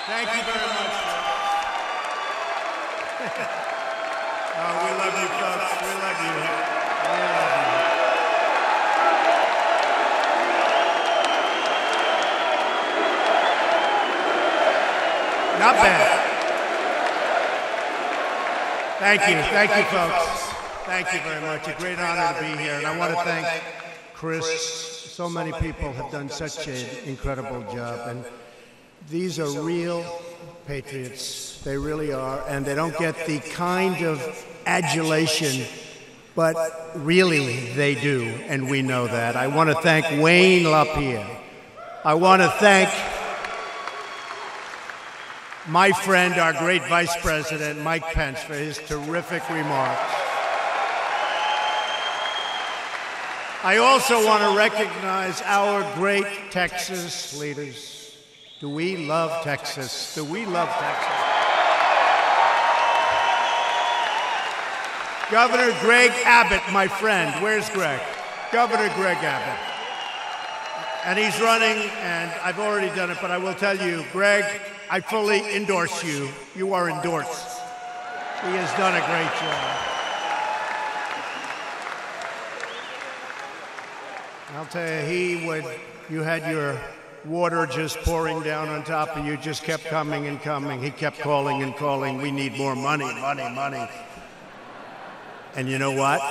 Thank you very much. Oh, we love you, folks. We love you. We love you. Not bad. Thank you, folks. Thank you very much. A great honor to be here, and I want to thank Chris. So many people have done such an incredible job, and these are real patriots. They really are, and they don't get the kind of adulation, but really they do, and we know that. I want to thank Wayne LaPierre. I want to thank my friend, our great Vice President, Mike Pence, for his terrific remarks. I also want to recognize our great Texas leaders. Do we love Texas? Do we love Texas? Governor Greg Abbott, my friend. Where's Greg? Governor Greg Abbott. And he's running, and I've already done it, but I will tell you, Greg, I fully endorse you. You are endorsed. He has done a great job. I'll tell you, you had your water just pouring down on top of you, just kept coming and coming. He kept calling and calling. We need more money, money, money. And you know what?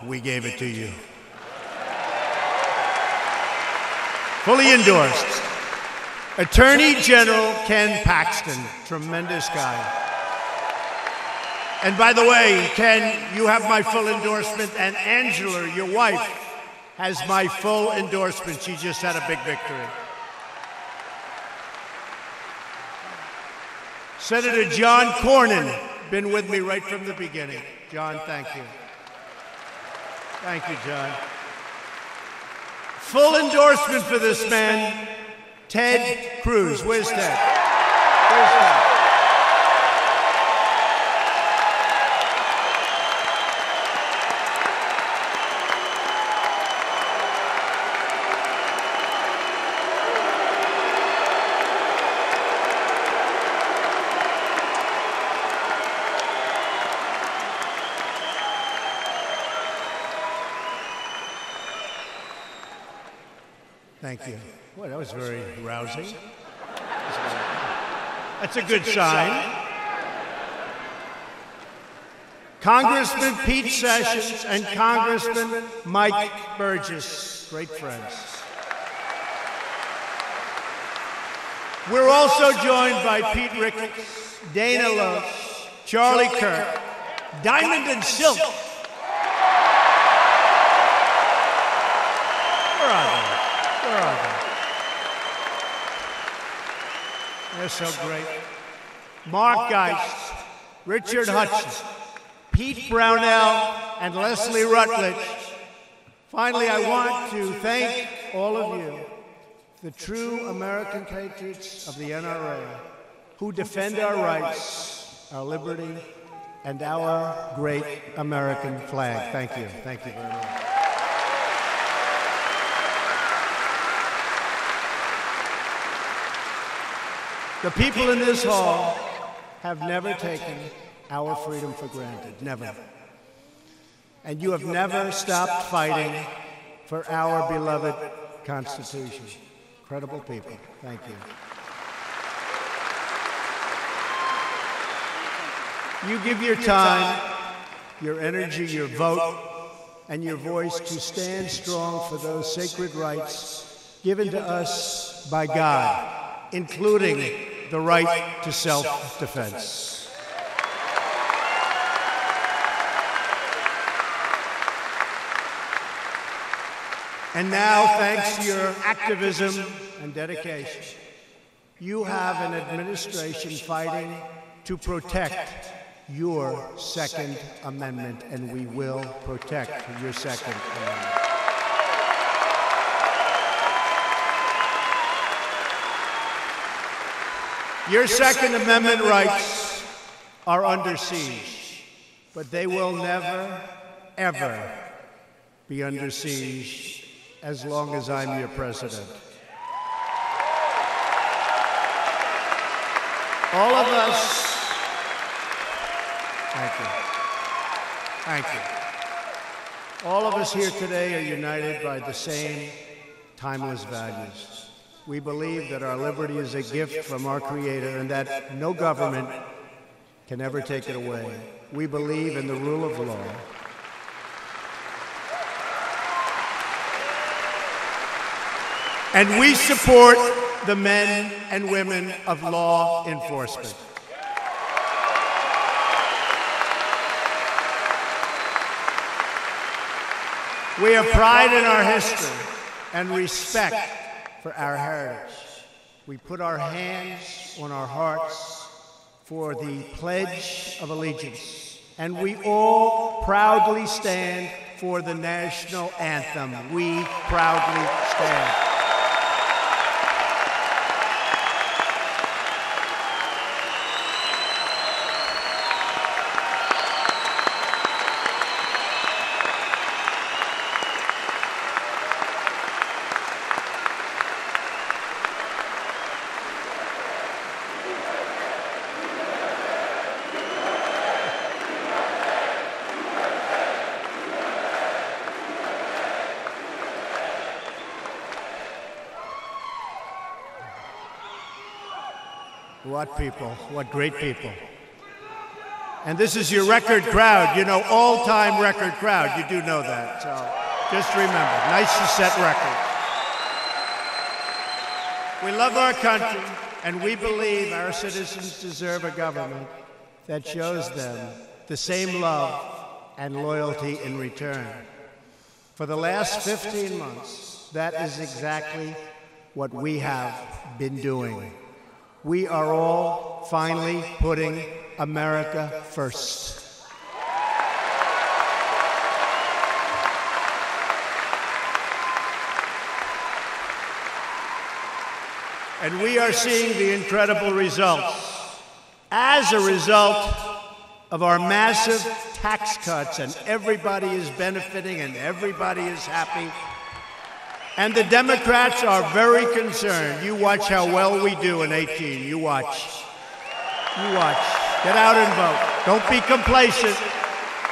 We gave it to you. Fully endorsed. Attorney General Ken Paxton, tremendous guy. And by the way, Ken, you have my full endorsement, and Angela, your wife, has my full endorsement. She just had a big victory. Senator John Cornyn, been with me right from the beginning. John, thank you. Thank you, John. Full endorsement for this man, Ted Cruz. Where's Ted? Where's Ted? Thank you. Boy, that was very rousing. That's a good sign. Congressman Pete Sessions and Congressman Mike Burgess, great friends. We're also joined by Pete Ricketts, Dana Loesch, Charlie Kirk, Diamond and Silk. Where are they? Where are they? They're so great. Mark Geist, Richard Hudson, Pete Brownell, and Leslie Rutledge. Finally, I want to thank all of you, the true American patriots of the NRA, who defend our rights, our liberty, and our great American flag. Thank you. Thank you very much. The people in this hall have never taken our freedom for granted, never. And you have never stopped fighting for our beloved Constitution. Incredible people. Thank you. You give your time, your energy, your vote, and your voice to stand strong for those sacred rights given to us by God, including the right to self-defense. And now, thanks to your activism and dedication, you have an administration fighting to protect your Second Amendment, and we will protect your Second Amendment. Your Second Amendment rights are under siege, but they will never, ever be under siege as long as I'm your president. All of us, thank you. Thank you. All of us here today are united by the same timeless values. We believe that our liberty is a gift from our Creator and that no government can ever take it away. We believe in the rule of law. And we support the men and women of law enforcement. We have pride in our history and respect for our heritage. We put our hands on our hearts for the Pledge of Allegiance, and we all proudly stand for the national anthem. We proudly stand. What people, what great people. And this is your record crowd, you know, all-time record crowd. You do know that, so just remember, nice to set records. We love our country, and we believe our citizens deserve a government that shows them the same love and loyalty in return. For the last 15 months, that is exactly what we have been doing. We are all finally putting America first. And we are seeing the incredible results as a result of our massive tax cuts, and everybody is benefiting and everybody is happy. And the Democrats are very concerned. You watch how well we do in 18. You watch. You watch. Get out and vote. Don't be complacent.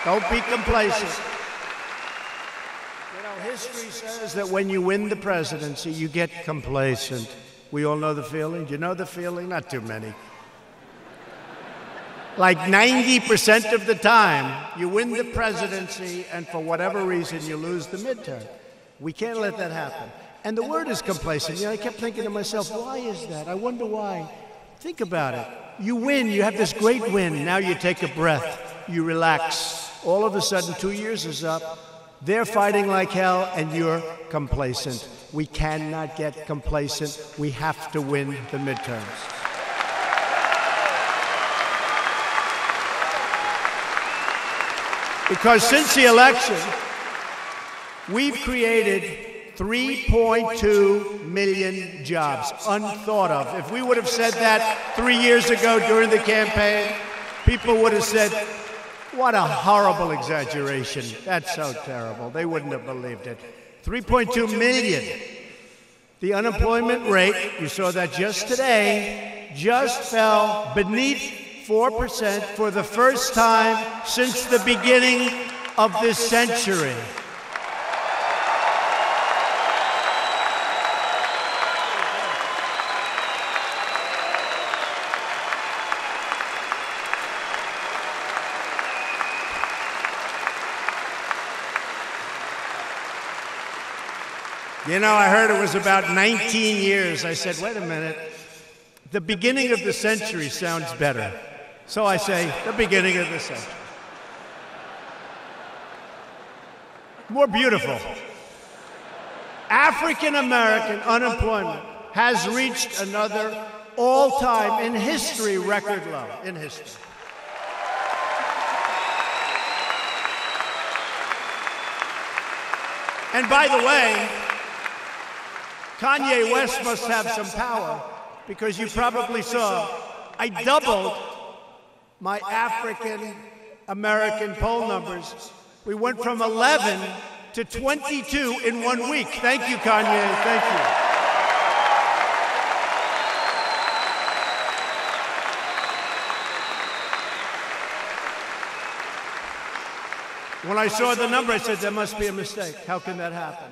Don't be complacent. You know, history says that when you win the presidency, you get complacent. We all know the feeling. Do you know the feeling? Not too many. Like 90% of the time, you win the presidency, and for whatever reason, you lose the midterm. We can't let that happen. And the word is complacent. You know, I kept thinking to myself, why is that? I wonder why. Think about it. You win. You have this great win. Now you take a breath. You relax. All of a sudden, 2 years is up. They're fighting like hell, and you're complacent. We cannot get complacent. We have to win the midterms. Because since the election, we've created 3.2 million jobs, unthought of. If we would have said that 3 years ago during the campaign, people would have said, what a horrible exaggeration. That's so terrible. They wouldn't have believed it. 3.2 million. The unemployment rate, you saw that just today, just fell beneath 4% for the first time since the beginning of this century. You know, I heard it was about 19 years. I said, wait a minute. The beginning of the century sounds better. So I say, the beginning of the century. More beautiful. African American unemployment has reached another all-time, in history, record low. In history. And by the way, Kanye West must have some power, because you probably saw I doubled my African American poll numbers. We went from 11 to 22 in 1 week. Thank you, Kanye. Thank you. When I saw the number, I said, there must be a mistake. How can that happen?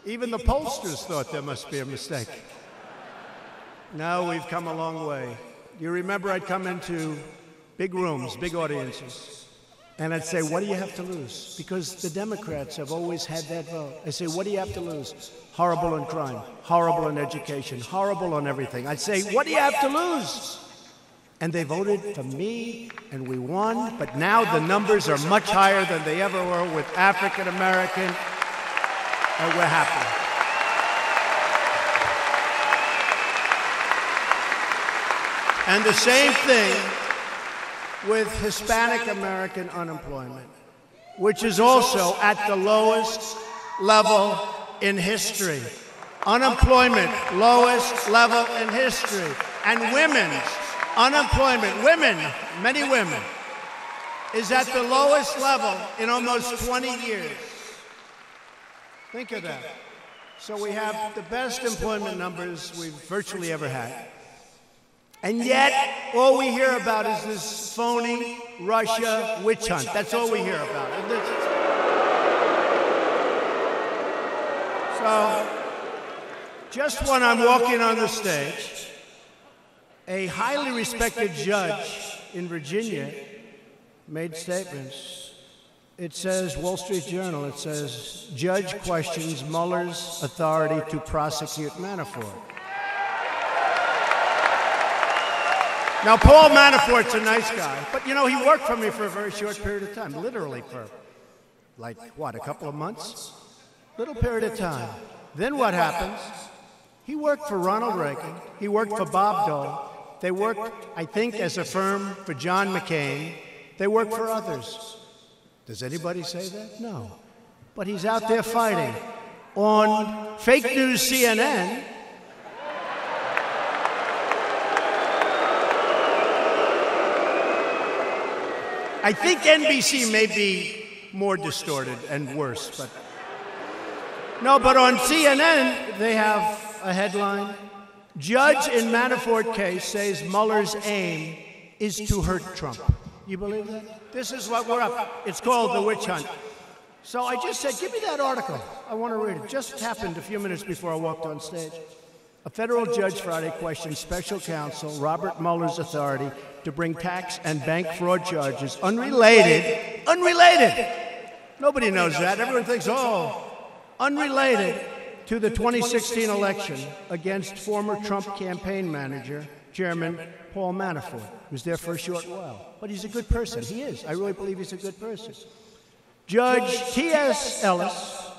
Even the pollsters thought there must be a mistake. Now we've come a long way. You remember I'd come into big rooms, big audiences, and I'd say, what do you have to lose? Because the Democrats have always had that vote. I say, what do you have to lose? Horrible in crime, horrible in education, horrible on everything. I'd say, what do you have to lose? And they voted for me, and we won. But now the numbers are much higher than they ever were with African American, and we're happy. And the same thing with Hispanic American unemployment, which is also at the lowest level in history. Unemployment, lowest level in history. And women's unemployment, many women, is at the lowest level in almost 20 years. Think of that. So we have the best employment numbers we've virtually ever had. And yet, all we hear about is this phony Russia witch hunt. That's all we hear about. So, just when I'm walking on the stage, a highly respected judge in Virginia made statements. It says, Wall Street Journal, it says, judge questions Mueller's authority to prosecute Manafort. Now, Paul Manafort's a nice guy, but you know, he worked for me for a very short period of time, literally for, like, what, a couple of months? Little period of time. Then what happens? He worked for Ronald Reagan. He worked for Bob Dole. They worked, I think, as a firm for John McCain. They worked for others. Does anybody say that? No. But he's out there fighting on fake news CNN. I think NBC may be more distorted and worse, but no, but on CNN, they have a headline. Judge in Manafort case says Mueller's aim is to hurt Trump. You believe that? This is what we're up. It's called the witch hunt. So I just said, give me that article. I want to read it. Just happened a few minutes before I walked on stage. A federal judge Friday questioned special counsel Robert Mueller's authority to bring tax and bank fraud charges unrelated. Nobody knows that. Everyone thinks, oh, unrelated to the 2016 election against former Trump campaign manager, Chairman Paul Manafort. He was there for a short while. But he's a good person. He is. I really believe he's a good person. Judge T.S. Ellis,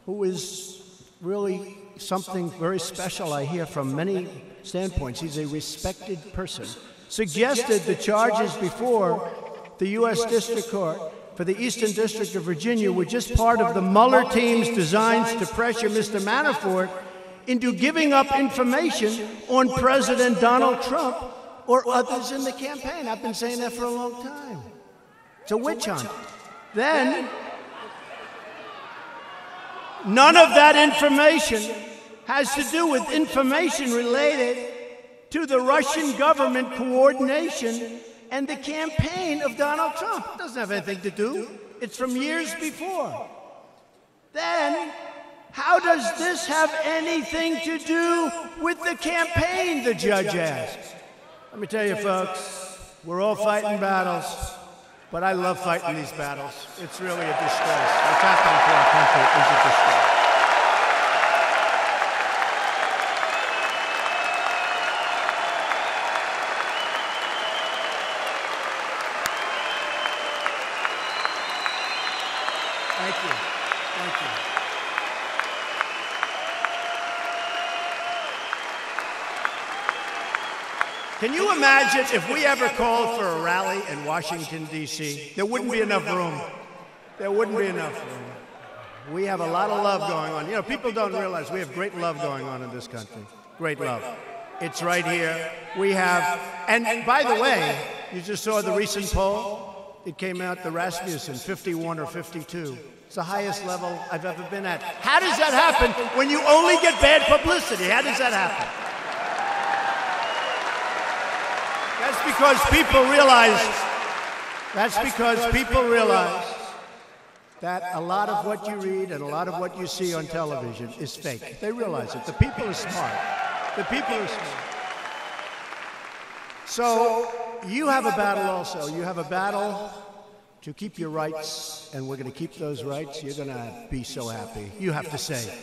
who is really something very special, I hear from many standpoints. He's a respected person. Suggested the charges before the U.S. District Court for the Eastern District of Virginia were just part of the Mueller team's designs to pressure Mr. Manafort into giving up information on President Donald Trump or others in the campaign. I've been saying that for a long time. It's a witch hunt. Then, none of that information has to do with information related to the Russian government coordination and the campaign of Donald Trump. It doesn't have anything to do. It's from years before. Then, how does this have anything to do with the campaign, the judge asked. Let me tell you, folks, we're all fighting battles, but I love fighting these battles. It's really a disgrace. What's happening to our country is a disgrace. Thank you. Thank you. Can you imagine if we ever called for a rally in Washington, D.C.? There wouldn't be enough room. There wouldn't be enough room. We have a lot of love going on. You know, people don't realize we have great love going on in this country. Great love. It's right here. We have, and by the way, you just saw the recent poll. It came out, the Rasmussen, 51 or 52. It's the highest level I've ever been at. How does that happen when you only get bad publicity? How does that happen? That's because people realize that a lot of what you read and a lot of what you see on television is fake. They realize it. The people are smart. The people are smart. So you have a battle also. You have a battle to keep your rights, and we're going to keep those rights. You're going to be so happy. You have to say,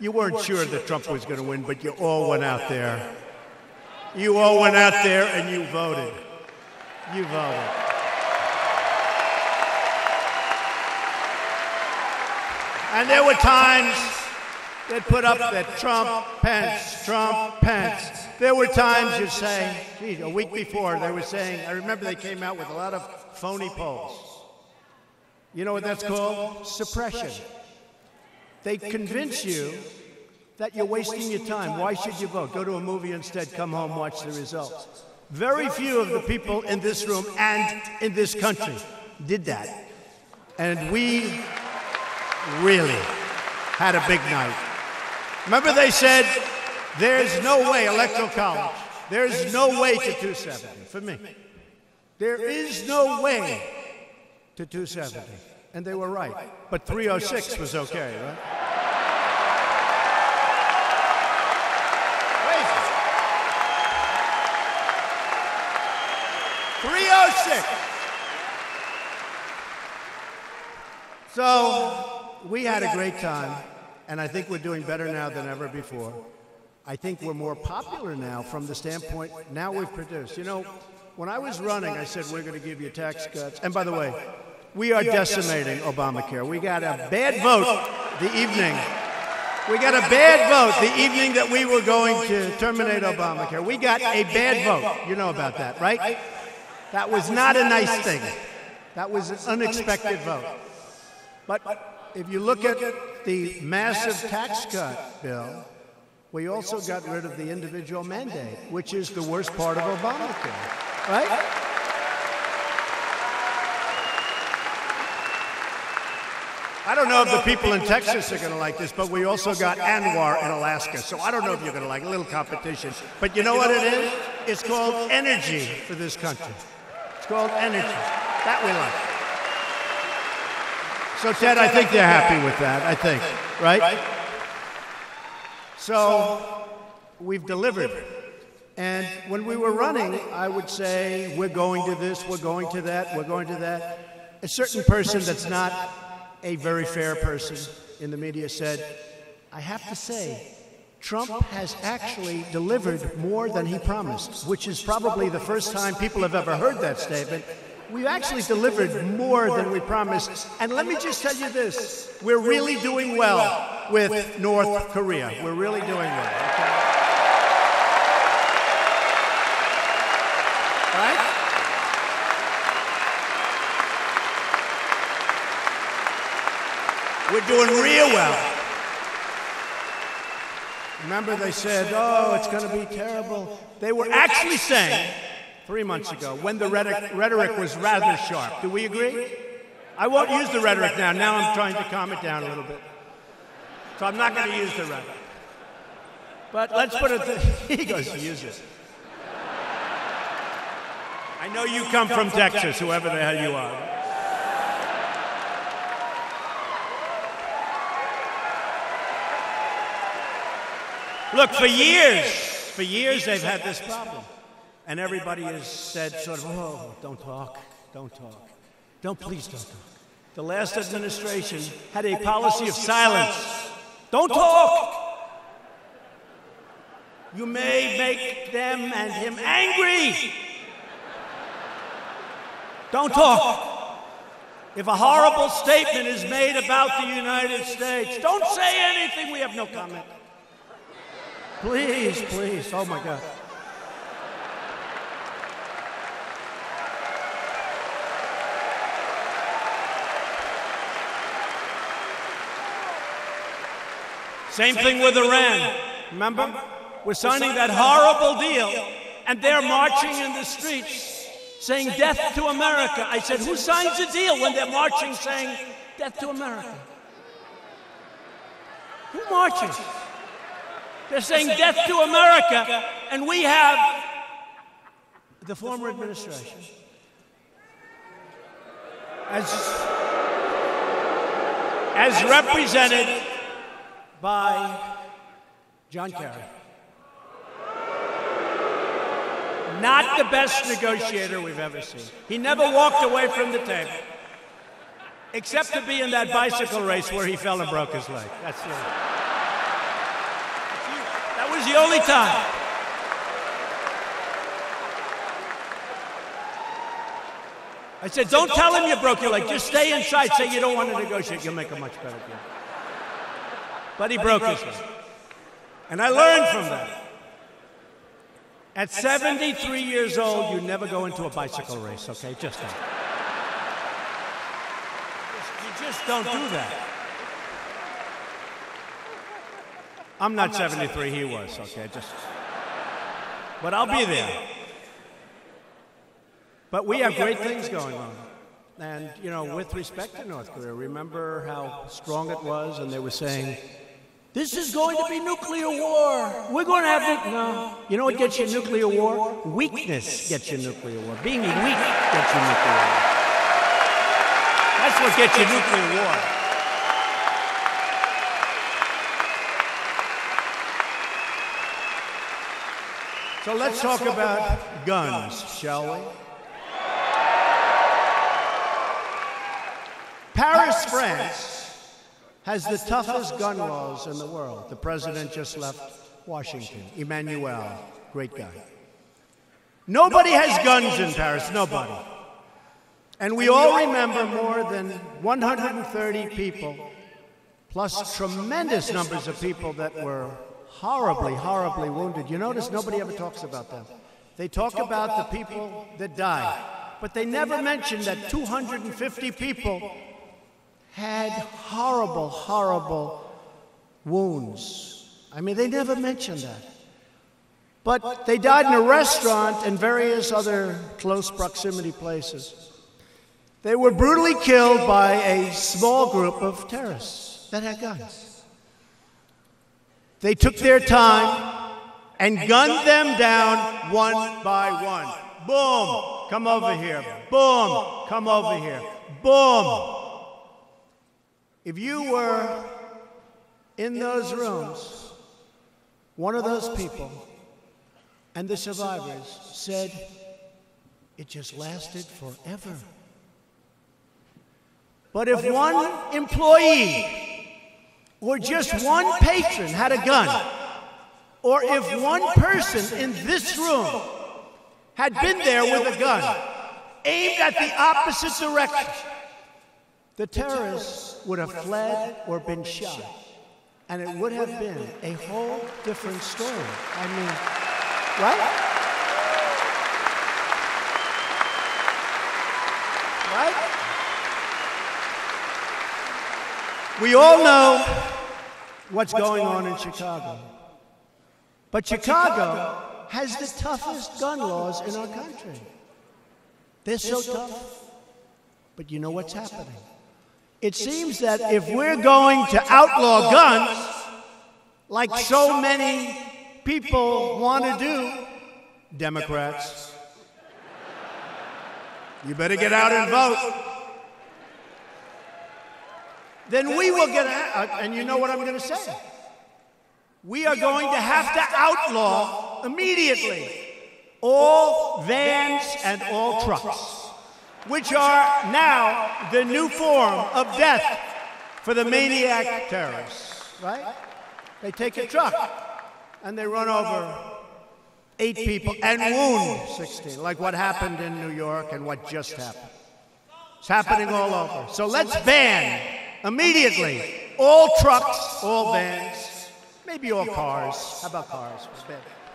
you weren't sure that Trump was going to win, but you all went out there. You all went out there and you voted. You voted. And there were times they'd put up that Trump, Pence, Trump, Pence. There were times you'd say, geez, a week before they were saying, I remember they came out with a lot of phony polls. You know what that's called? Suppression. They convince you that you're wasting your time. Why should you vote? Go to a movie instead, come home, watch the results. Very few of the people in this room and in this country did that. And we really had a big night. Remember they said, there's no way, Electoral College, there's no way to 270 for me. There is no way to 270. And they were right. But 306 was okay, right? 306. So we had a great time, and I think we're doing better now than ever before. I think we're more popular now from the standpoint, now we've produced. You know, when I was running, I said we're going to give you tax cuts. And by the way, we are decimating Obamacare. We got a bad vote the evening. We got a bad vote the evening that we were going to terminate Obamacare. We got a bad vote. You know about that, right? That was not a nice thing. That was an unexpected vote. But if you look at the massive tax cut bill, we also got rid of the individual mandate, which is the worst part of Obamacare, right? I don't know if the people in Texas are going to like this, but we also got Anwar in Alaska, so I don't know if you're going to like a little competition. But you know what it is? It's called energy for this country. It's called energy. That we like. So, Ted, I think they're happy with that, I think, right? So, we've delivered. And when we were running, I would say, we're going to this, we're going to that, we're going to that. A certain person that's not a very fair person in the media said, I have to say, Trump has actually delivered more than he promised, which is probably the first time people have ever heard that statement. We've actually delivered more than we promised. And let me just tell you this, we're really doing well with North Korea. We're really doing well. Okay? Right? We're doing real well. Remember they said, oh, it's going to be terrible. They were actually saying 3 months ago when the rhetoric was rather sharp. Do we agree? I won't use the rhetoric now. Now I'm trying to calm it down a little bit. So I'm not going to use the rhetoric. But let's put it, he goes to use it. I know you come from Texas, whoever the hell you are. Look, for years they've had this problem. And everybody has said sort of, oh, don't talk. Please don't talk. The last administration had a policy of silence. Don't talk. You may make them and him angry. Don't talk. If a horrible statement is made about the United States, don't say anything. We have no comment. Please, please. Oh, my God. Same thing with Iran. Remember? We're signing that horrible deal, and they're marching in the streets saying, death to America. I said, who signs a deal when they're marching saying, death to America? Who marches? They're saying death to America, and we have the former administration. as represented by John Kerry. Not the best negotiator we've ever seen. He never walked away from the table, except to be in that bicycle race where he fell and broke his leg. That was the only time. I said, don't tell him you broke your leg. Just stay inside. Say you don't want to negotiate. You'll make a much better deal. But he broke his leg. And I learned from that. At 73 years old, you never go into a bicycle race, okay? Just don't. You just don't do that. I'm not 73, he was, okay? But I'll be there. But we have great things going on. And, you know, with respect to North Korea, remember how strong it was, and they were saying, this is going to be nuclear war. We're going to have no. You know what gets you nuclear war? Weakness gets you nuclear war. Being weak gets you nuclear war. That's what gets you nuclear war. So let's talk about guns, shall we? Paris, France has the toughest gun laws in the world. The president just left Washington. Emmanuel, great guy. Nobody has guns in Paris, nobody. And we all remember more than 130 people, plus tremendous numbers of people that were horribly, horribly wounded. You notice nobody ever talks about them. They talk about the people that died, but they never mention that 250 people had horrible, horrible wounds. I mean, they never mentioned that. But they died in a restaurant and various other close proximity places. They were brutally killed by a small group of terrorists that had guns. They took their time and gunned them down one by one. Boom, come over here. Boom, come over here. Boom. If you were in those rooms, one of those people and the survivors said, it just lasted forever. But if one employee or just one patron had a gun, or if one person in this room had been there with a gun aimed at the opposite direction, the terrorists would have fled or been shot, and it would have been a whole different story. I mean, right? Right? We all know what's going on in Chicago. But Chicago has the toughest gun laws in our country. They're so tough. But you know what's happening? It seems that if we're going to outlaw guns, like so many people want to do, Democrats, you better get out and vote. Then we will get out, and you know what I'm going to say. We are going to have to outlaw immediately all vans and all trucks, which are now the new form of death for the maniac terrorists, right? They take a truck and they run over 8 people and wound 16, like what happened in New York and what just happened. It's happening all over. So let's ban immediately all trucks, all vans, maybe all cars. How about cars?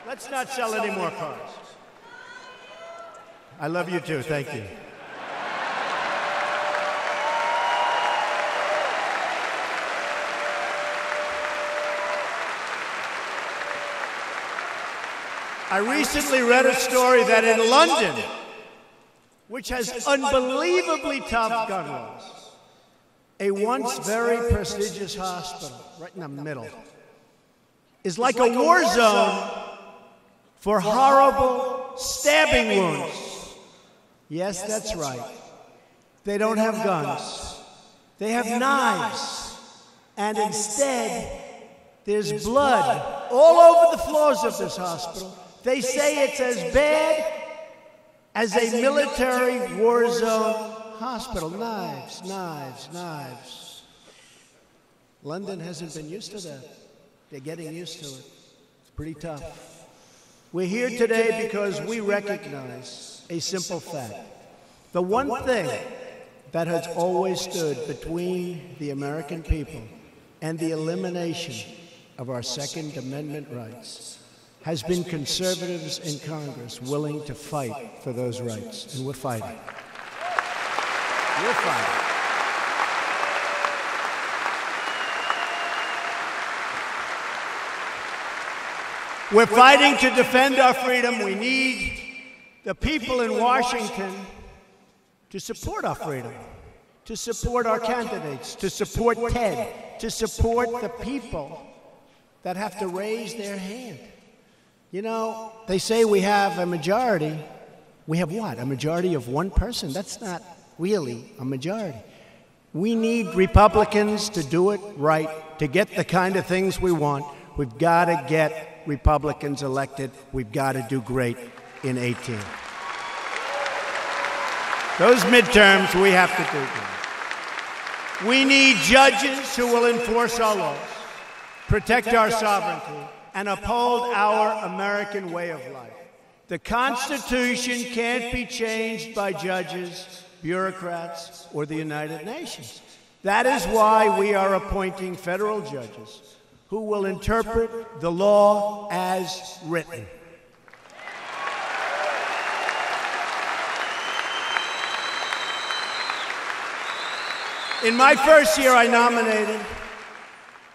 Let's not sell any more cars. I love you too. Thank you. I recently read a story that in London, which has unbelievably tough gun laws, a once very prestigious hospital, right in the middle, is like a war zone for horrible stabbing wounds. Yes, that's right. They don't have guns. They have knives. And instead, there's blood all over the floors of this hospital. They say it's as bad as a military war zone hospital. Knives, knives, knives. London hasn't been used to that. They're getting used to it. It's pretty tough. We're here today because we recognize a simple fact. The one thing that has always stood between the American people and the elimination of our Second Amendment rights has been conservatives in Congress willing to fight for those rights, and we're fighting. We're fighting. We're fighting to defend our freedom. We need the people in Washington to support our freedom, to support our candidates, to support Ted, to support the people that have to raise their hand. You know, they say we have a majority. We have what? A majority of one person? That's not really a majority. We need Republicans to do it right, to get the kind of things we want. We've got to get Republicans elected. We've got to do great in 2018. Those midterms, we have to do good. We need judges who will enforce our laws, protect our sovereignty, and uphold our American way of life. The Constitution can't be changed by judges, bureaucrats, or the United Nations. That is why we are appointing federal judges who will interpret the law as written. In my first year, I nominated,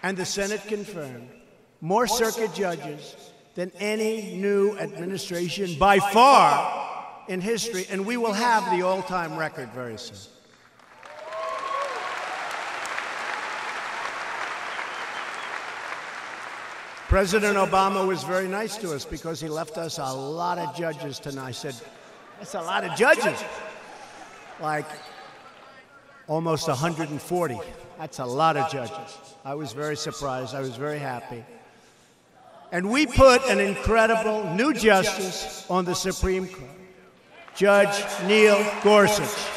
and the Senate confirmed, more circuit judges than any new administration by far in history, and we will have the all-time record very soon. President Obama was very nice to us because he left us a lot of judges tonight. I said, that's a lot of judges. Like almost 140. That's a lot of judges. I was very surprised. I was very happy. And we put an incredible new justice on the Supreme Court, Judge Neil Gorsuch.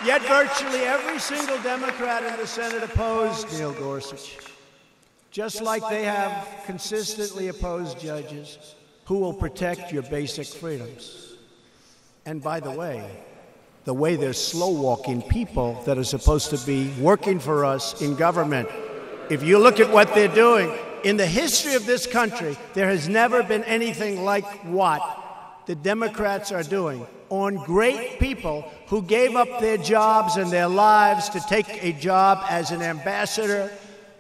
Yet virtually every single Democrat in the Senate opposed Neil Gorsuch, just like they have consistently opposed judges who will protect your basic freedoms. And by the way they're slow-walking people that are supposed to be working for us in government. If you look at what they're doing, in the history of this country, there has never been anything like what the Democrats are doing on great people who gave up their jobs and their lives to take a job as an ambassador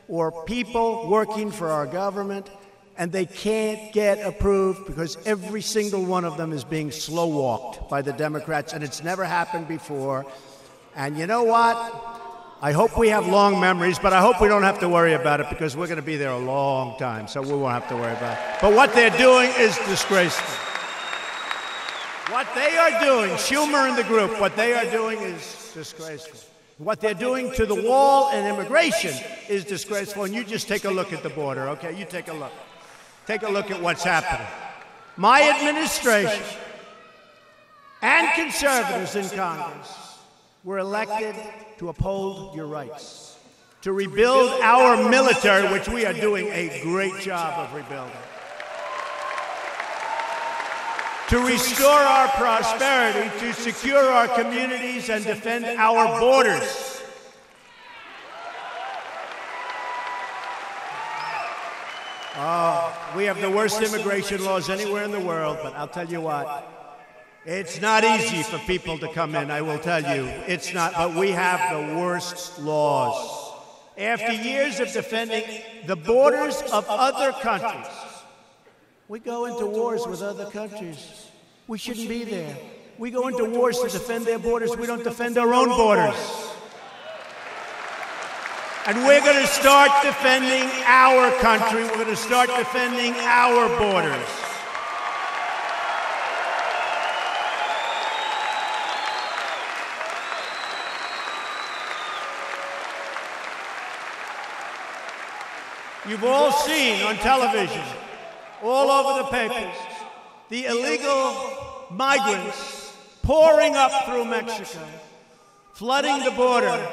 or people working for our government, and they can't get approved because every single one of them is being slow-walked by the Democrats, and it's never happened before. And you know what? I hope we have long memories, but I hope we don't have to worry about it because we're going to be there a long time, so we won't have to worry about it. But what they're doing is disgraceful. What they are doing, Schumer and the group, what they are doing is disgraceful. What they're doing to the wall and immigration is disgraceful, and you just take a look at the border, okay? You take a look. Take a look at what's happening. My administration and conservatives in Congress were elected to uphold your rights, to rebuild our military, which we are doing a great job of rebuilding, to restore our prosperity, to secure our communities and defend our borders. We have the worst immigration laws anywhere in the world, but I'll tell you what, it's not easy for people to come in, I will tell you. It's not, but we have the worst laws. After years of defending the borders of other countries, we go into wars with other countries. We shouldn't be there. We go into wars to defend their borders. We don't defend our own borders. And we're going to start defending our country. We're going to start defending our borders. You've all seen on television, all over the papers, the illegal migrants pouring up through Mexico, flooding the border,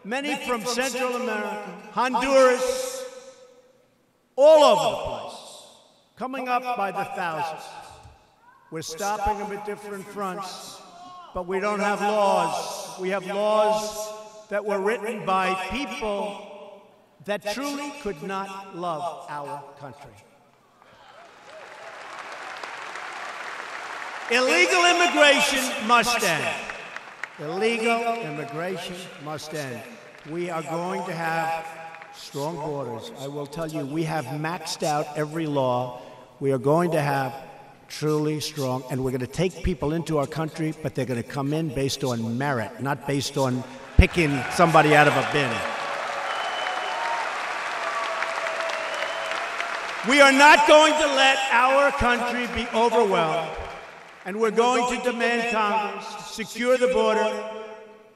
many from Central America, Honduras, all over the place, coming up by the thousands. We're stopping them at different fronts, but we don't have laws. We have laws that were written by people that truly could not love our country. Illegal immigration must end. Illegal immigration must end. We are going to have strong borders. I will tell you, we have maxed out every law. We are going to have truly strong, and we're going to take people into our country, but they're going to come in based on merit, not based on picking somebody out of a bin. We are not going to let our country be overwhelmed, and we're going to demand Congress secure the border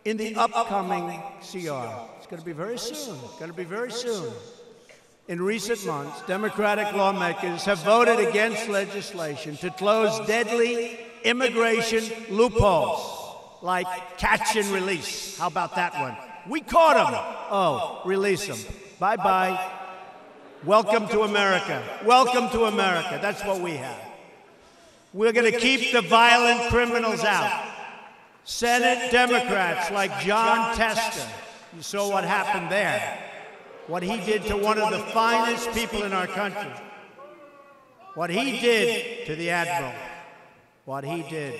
in the upcoming CR. It's going to be very soon. It's going to be very soon. In recent months, Democratic lawmakers have voted against legislation to close deadly immigration loopholes, like catch and release. How about that one? We caught them. Oh, release them. Bye-bye. Welcome to America. Welcome to America. That's what we have. We're going to keep the violent criminals out. Senate Democrats like John Tester, you saw what happened there. What he did to one of the finest people in our country. What he did to the Admiral. What he did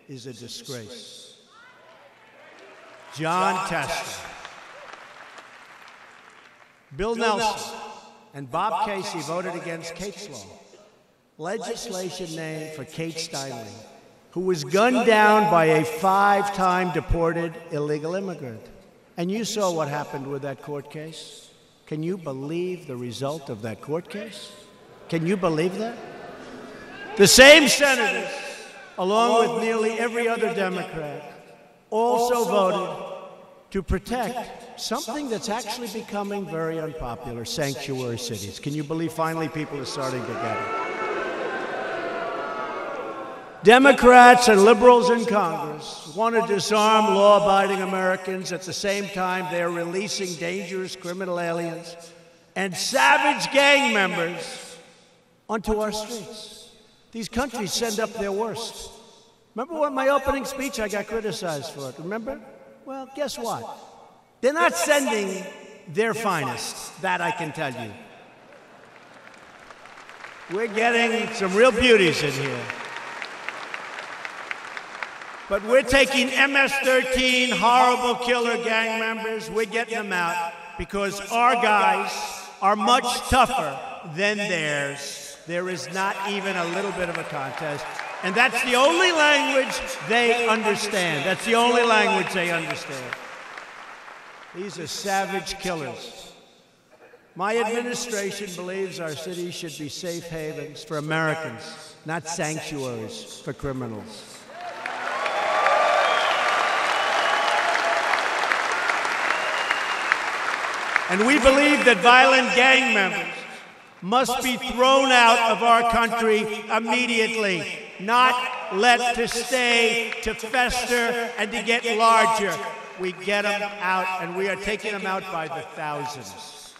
is a disgrace. John Tester. Bill Nelson and Bob Casey voted against Kate's Law, legislation named for Kate Steinle, who was gunned down by a 5-time deported illegal immigrant. And you saw what happened with that court case. Can you believe the result of that court case? Can you believe that? The same senators, along with nearly every other Democrat, also voted to protect something that's actually becoming very unpopular, sanctuary cities. Can you believe finally people are starting to get it? Democrats and liberals in Congress want to disarm law-abiding Americans. At the same time, they're releasing dangerous criminal aliens and savage gang members onto our streets. These countries send up their worst. Remember what my opening speech, I got criticized for it, remember? Well, guess what? They're not sending their finest, that I can tell you. We're getting some real beauties in here. But we're taking MS-13 horrible killer gang members, we're getting them out because our guys are much tougher than theirs. There is not even a little bit of a contest. And that's the only language they understand. That's the only language they understand. These are savage killers. My administration believes our cities should be safe havens for Americans, not sanctuaries for criminals. And we believe that violent gang members must be thrown out of our country immediately, not let to stay, to fester, and to get larger. We get them out, and we are taking them out by the thousands.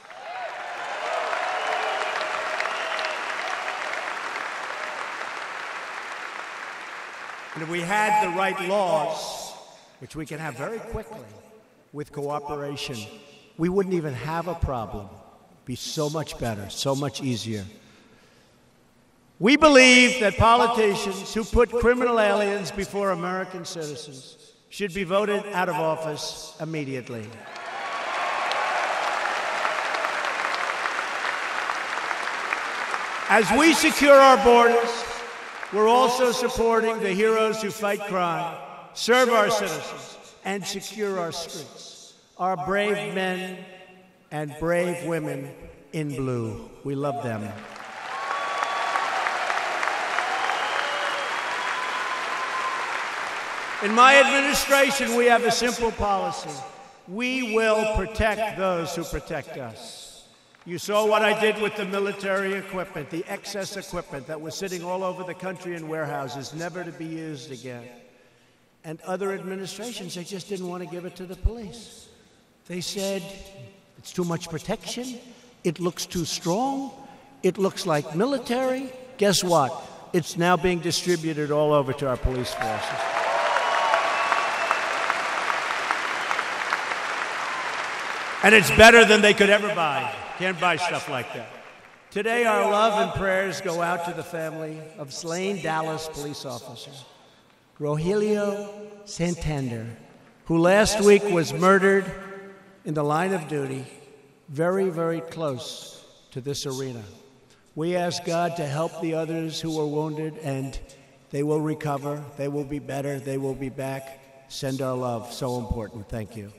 And if we had the right laws, which we can have very quickly with cooperation, we wouldn't even have a problem. It'd be so much better, so much easier. We believe that politicians who put criminal aliens before American citizens should be voted out of office immediately. As we secure our borders, we're also supporting the heroes who fight crime, serve our citizens, and secure our streets. Our brave men and brave women in blue. We love them. In my administration, we have a simple policy. We will protect those who protect us. You saw what I did with the military equipment, the excess equipment that was sitting all over the country in warehouses, never to be used again. And other administrations, they just didn't want to give it to the police. They said, it's too much protection, it looks too strong, it looks like military. Guess what? It's now being distributed all over to our police forces. And it's better than they could ever buy. Can't buy stuff like that. Today, our love and prayers go out to the family of slain Dallas police officer, Rogelio Santander, who last week was murdered in the line of duty, very, very close to this arena. We ask God to help the others who were wounded, and they will recover, they will be better, they will be back. Send our love. So important. Thank you.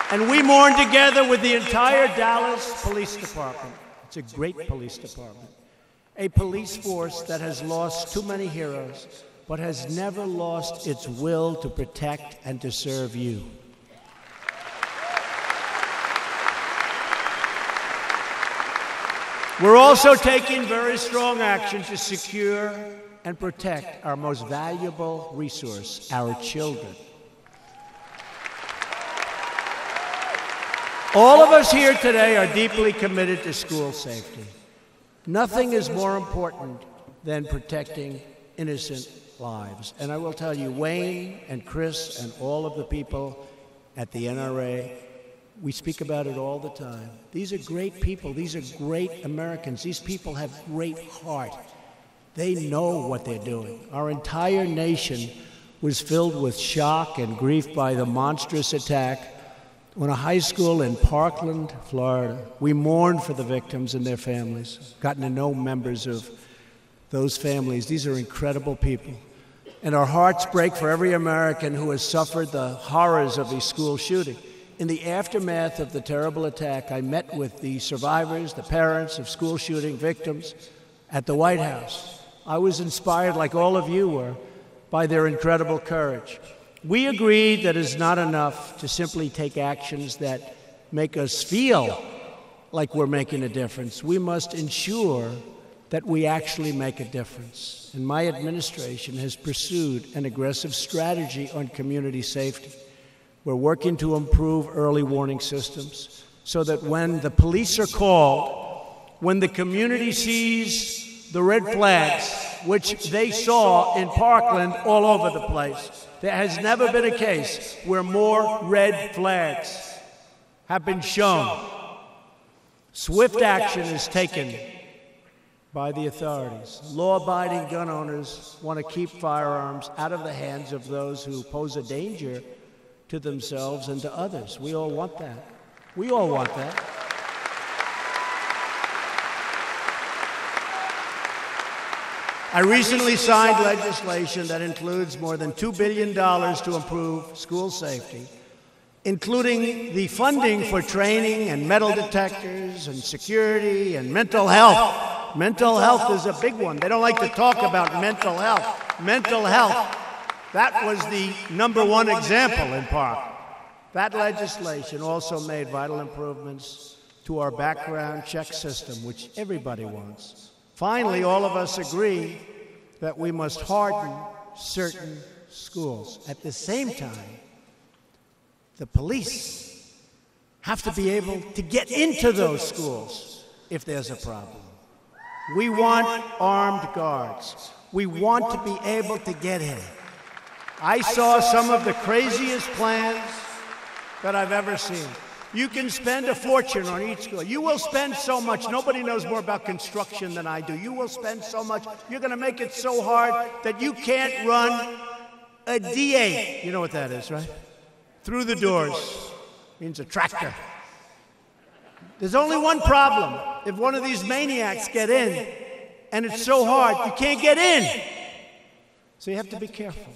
And we mourn together with the entire Dallas Police Department. It's a great police department. A police force that has lost too many heroes, but has never lost its will to protect and to serve you. We're also taking very strong action to secure and protect our most valuable resource, our children. All of us here today are deeply committed to school safety. Nothing is more important than protecting innocent lives. And I will tell you, Wayne and Chris and all of the people at the NRA, we speak about it all the time. These are great people. These are great Americans. These people have great heart. They know what they're doing. Our entire nation was filled with shock and grief by the monstrous attack on a high school in Parkland, Florida. We mourn for the victims and their families. Gotten to know members of those families. These are incredible people. And our hearts break for every American who has suffered the horrors of these school shootings. In the aftermath of the terrible attack, I met with the survivors, the parents of school shooting victims at the White House. I was inspired, like all of you were, by their incredible courage. We agreed that it's not enough to simply take actions that make us feel like we're making a difference. We must ensure that we actually make a difference. And my administration has pursued an aggressive strategy on community safety. We're working to improve early warning systems so that when the police are called, when the community sees the red flags, which they saw in Parkland all over the place, there has never been a case where more red flags have been shown. Swift action is taken by the authorities. Law-abiding gun owners want to keep firearms out of the hands of those who pose a danger to themselves and to others. We all want that. We all want that. I recently signed legislation that includes more than $2 billion to improve school safety, including the funding for training and metal detectors and security and mental health. Mental health is a big one. They don't like to talk about mental health. Mental health, that was the #1 example in Park. That legislation also made vital improvements to our background check system, which everybody wants. Finally, all of us agree that we must harden certain schools. At the same time, the police have to be able to get into those schools if there's a problem. We want armed guards. We want to be able to get in. I saw some of the craziest plans that I've ever seen. You can spend a fortune on each school. You will spend so much. Nobody knows more about construction than I do. You will spend so much. You're going to make it so hard that you can't run a D8. You know what that is, right? Through the doors. Means a tractor. There's only one problem. If one of these maniacs get in, and it's so hard, you can't get in. So you have to be careful.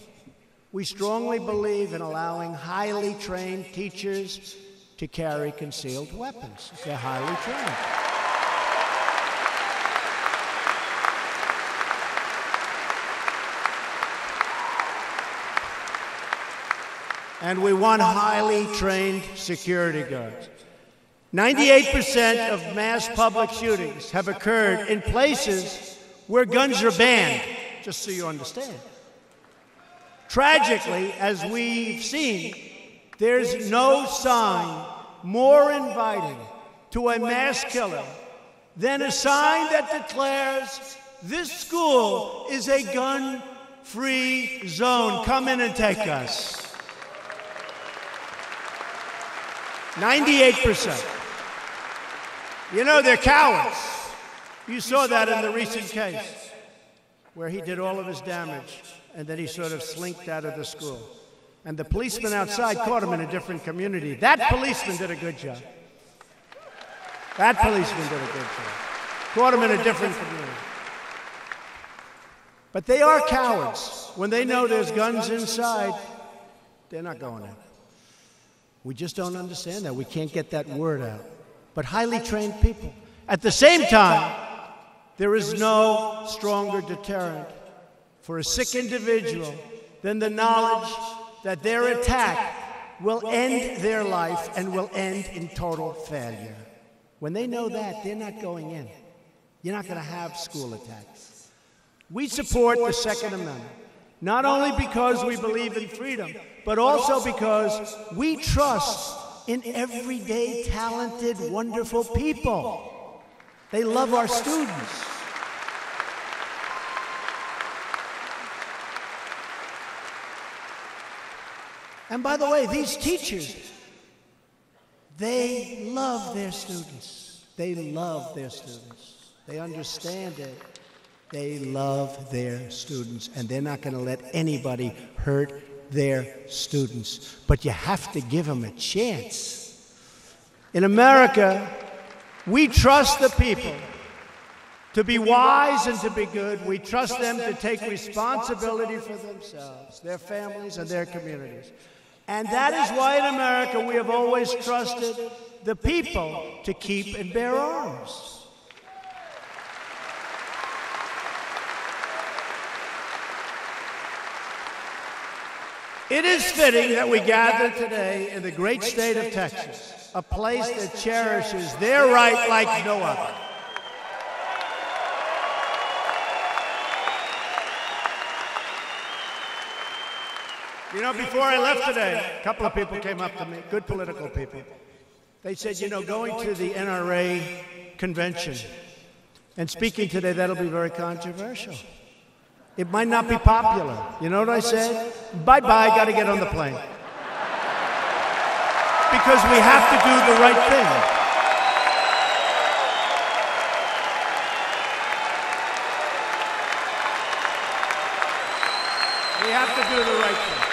We strongly believe in allowing highly trained teachers to carry concealed weapons. They're highly trained. and we want highly trained security guards. 98% of mass public shootings have occurred in places where guns are banned, just so you understand. Tragically, as we've seen, there's no sign more inviting to a mass killer than a sign that declares this school is a gun-free zone. Come in and take us. 98%. You know, they're cowards. You saw that in the recent case where he did all of his damage and then he sort of slinked out of the school. And the policeman outside caught him in a different community. That policeman did a good job. That policeman did a good job. Caught him in a different community. But they are cowards. When they know there's guns inside, they're not going in. We just don't understand that. We can't get that word out. But highly trained people. At the same time, there is no stronger deterrent for a sick individual than the knowledge that their attack will end their life and will end in total failure. When they know that, they're not going in. You're not going to have school attacks. We support the Second Amendment, not only because we believe in freedom, but also because we trust in everyday, talented, wonderful people. They love our students. And by the way, these teachers, they love their students. They love their students. They understand it. They love their students, and they're not going to let anybody hurt their students. But you have to give them a chance. In America, we trust the people to be wise and to be good. We trust them to take responsibility for themselves, their families, and their communities. And that is why in America we have always trusted the people to keep and bear arms. It is fitting that we gather today in the great state of Texas, a place that cherishes their right like no other. You know, before I left today, a couple of people came up to me, good political people. They said, you know, going to the NRA convention and speaking today, that'll be very controversial. It might not be popular. You know what I said? Bye-bye, got to get on the plane. Because we have to do the right thing. We have to do the right thing.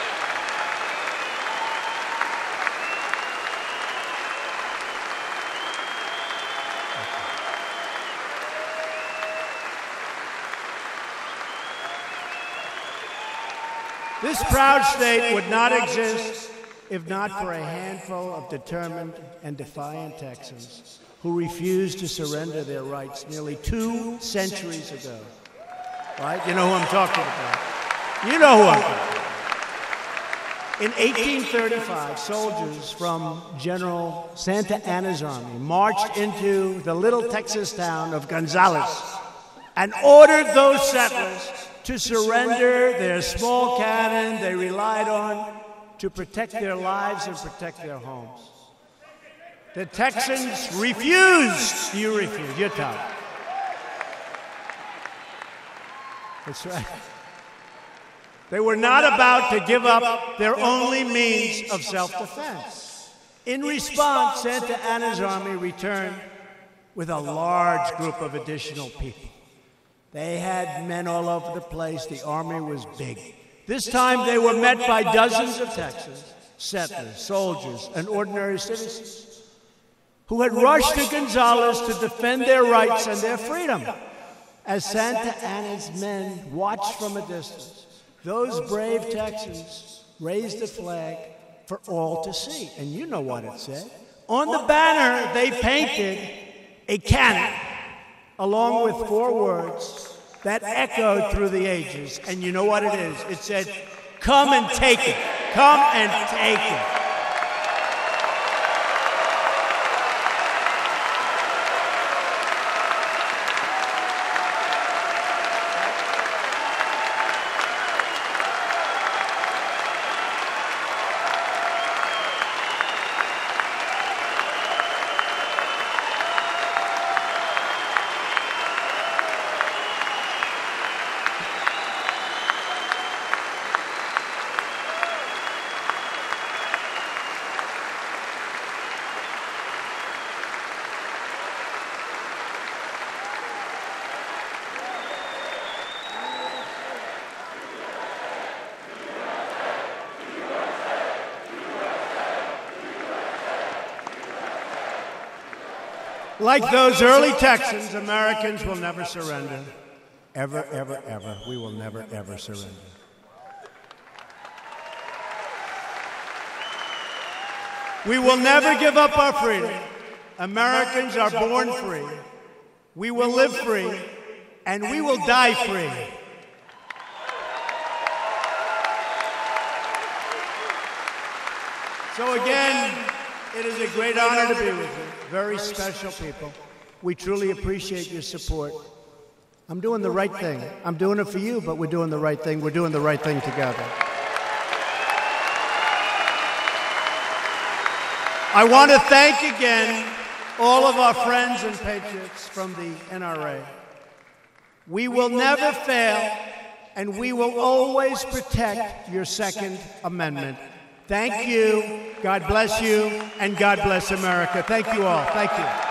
This proud state would not exist if not for a handful of determined and defiant Texans who refused to surrender their rights nearly 2 centuries ago. Right? You know who I'm talking about. You know who I'm talking about. In 1835, soldiers from General Santa Anna's army marched into the little Texas town of Gonzales and ordered those settlers to surrender their small cannon they relied on to protect their lives and protect their homes. The Texans refused. You refused. You're tough. That's right. They were not about to give up their only means of self-defense. In response, Santa Anna's army returned with a large group of additional people. They had men all over the place. The army was big. This time they were met by dozens of Texans, settlers, soldiers, and ordinary citizens who had rushed to Gonzales to defend their rights and their freedom. As Santa Anna's men watched from a distance, those brave Texans raised a flag for all to see. And you know what it said. On the banner, they painted a cannon along with 4 words that echoed through the ages. And you know what it is? It said, "Come and take it." Come and take it. Like those early Texans, Americans will never surrender. Ever, ever, ever. We will never, ever surrender. We will never give up our freedom. Americans are born free. We will live free, and we will die free. So again, it is a great honor to be with you. Very special people. We truly appreciate your support. I'm doing the right thing. I'm doing it for you, but we're doing the right thing. We're doing the right thing together. I want to thank again all of our friends and patriots from the NRA. We will never fail, and we will always protect your Second Amendment. Thank you. God bless you, and God bless America. Thank you all. Thank you.